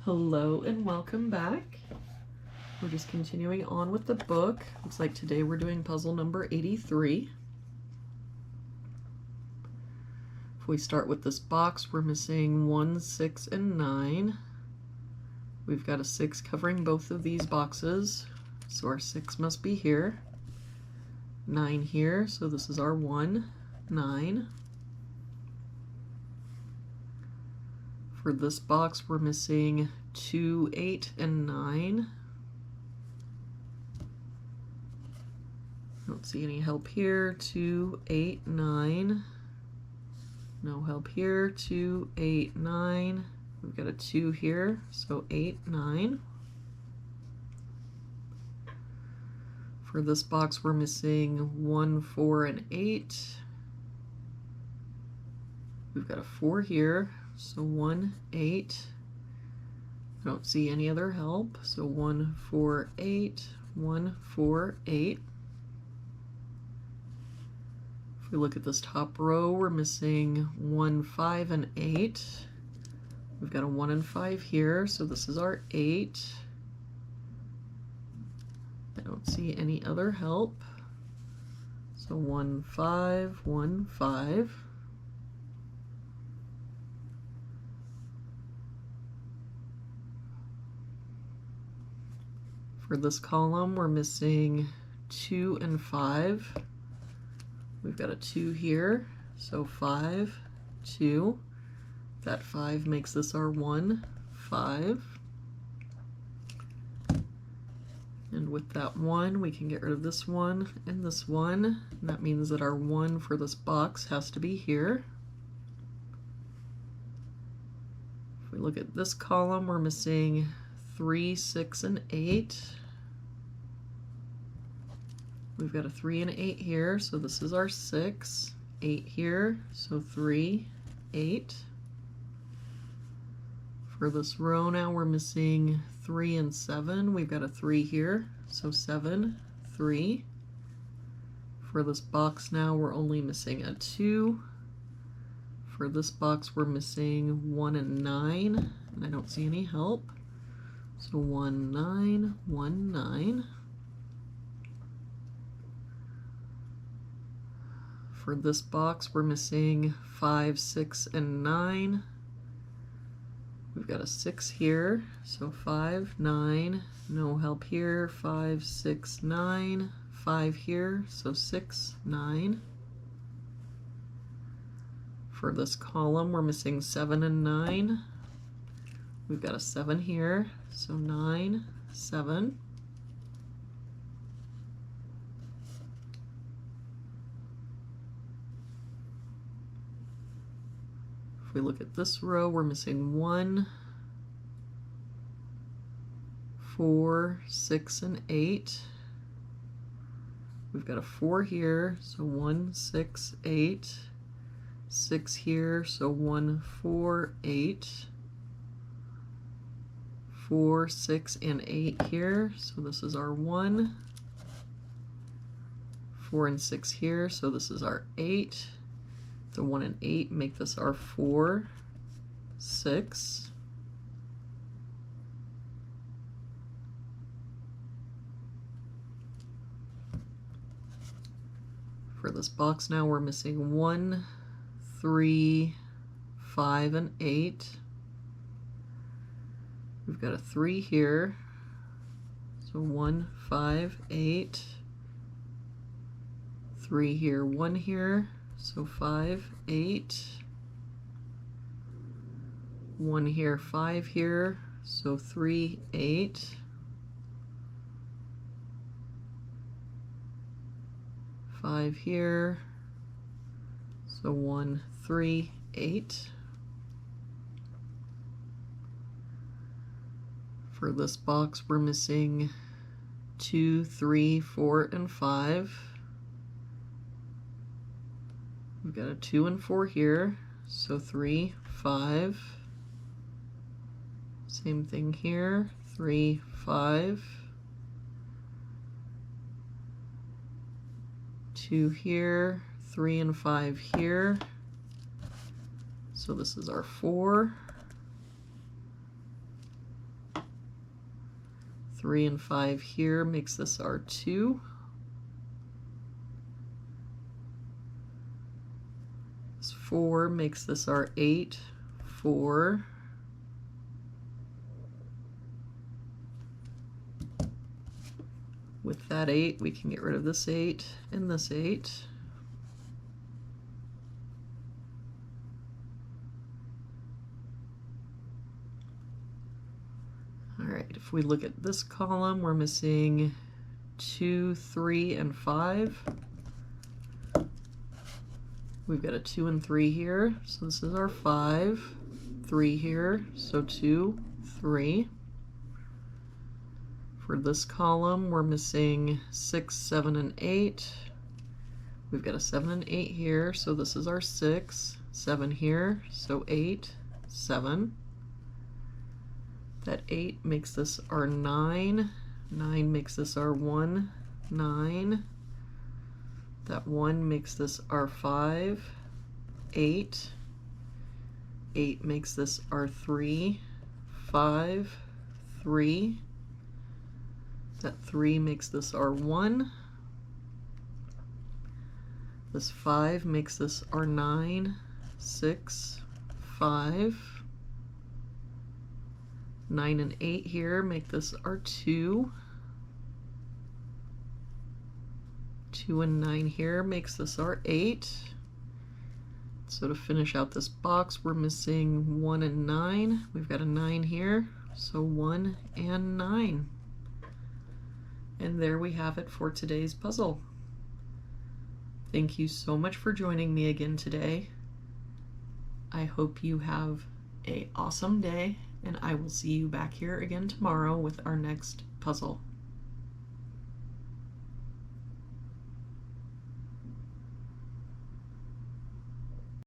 Hello and welcome back. We're just continuing on with the book. Looks like today we're doing puzzle number 83. If we start with this box, we're missing 1, 6, and 9. We've got a 6 covering both of these boxes, so our 6 must be here. 9 here, so this is our 1, 9. For this box, we're missing 2, 8, and 9. Don't see any help here. 2, 8, 9. No help here. 2, 8, 9. We've got a 2 here, so 8, 9. For this box, we're missing 1, 4, and 8. We've got a 4 here, so 1, 8. I don't see any other help, so 1, 4, 8, 1, 4, 8. If we look at this top row, we're missing 1, 5, and 8. We've got a 1 and 5 here, so this is our 8. I don't see any other help. So 1, 5, 1, 5. For this column, we're missing 2 and 5. We've got a 2 here, so 5, 2. That 5 makes this our 1, 5. And with that 1, we can get rid of this 1 and this 1. And that means that our 1 for this box has to be here. If we look at this column, we're missing 3, 6, and 8. We've got a 3 and 8 here, so this is our 6. 8 here, so 3, 8. For this row now, we're missing 3 and 7. We've got a 3 here, so 7, 3. For this box now, we're only missing a 2. For this box, we're missing 1 and 9, and I don't see any help. So 1, 9, 1, 9. For this box, we're missing 5, 6, and 9. We've got a 6 here, so 5, 9. No help here. 5, 6, 9. 5 here, so 6, 9. For this column, we're missing 7 and 9. We've got a 7 here, so 9, 7. If we look at this row, we're missing 1, 4, 6, and 8. We've got a 4 here, so 1, 6, 8. 6 here, so 1, 4, 8. 4, 6, and 8 here, so this is our 1. 4 and 6 here, so this is our 8. The 1 and 8 make this our 4, 6. For this box now, we're missing 1, 3, 5, and 8. We've got a 3 here, so 1, 5, 8. 3 here, 1 here, so 5, 8. 1 here, 5 here, so 3, 8. 5 here, so 1, 3, 8. For this box, we're missing 2, 3, 4, and 5. We've got a 2 and 4 here, so 3, 5. Same thing here, 3, 5. 2 here, 3 and 5 here. So this is our 4. 3 and 5 here makes this our 2. This 4 makes this our 8. 4. With that 8, we can get rid of this 8 and this 8. All right, if we look at this column, we're missing 2, 3, and 5. We've got a 2 and 3 here, so this is our 5. 3 here, so 2, 3. For this column, we're missing 6, 7, and 8. We've got a 7 and 8 here, so this is our 6. 7 here, so 8, 7. That 8 makes this our 9. 9 makes this our 1, 9. That 1 makes this our 5, 8. 8 makes this our 3, 5, 3. That 3 makes this our 1. This 5 makes this our 9, 6, 5. 9 and 8 here make this our 2. 2 and 9 here makes this our 8. So to finish out this box, we're missing 1 and 9. We've got a 9 here, so 1 and 9. And there we have it for today's puzzle. Thank you so much for joining me again today. I hope you have an awesome day, and I will see you back here again tomorrow with our next puzzle.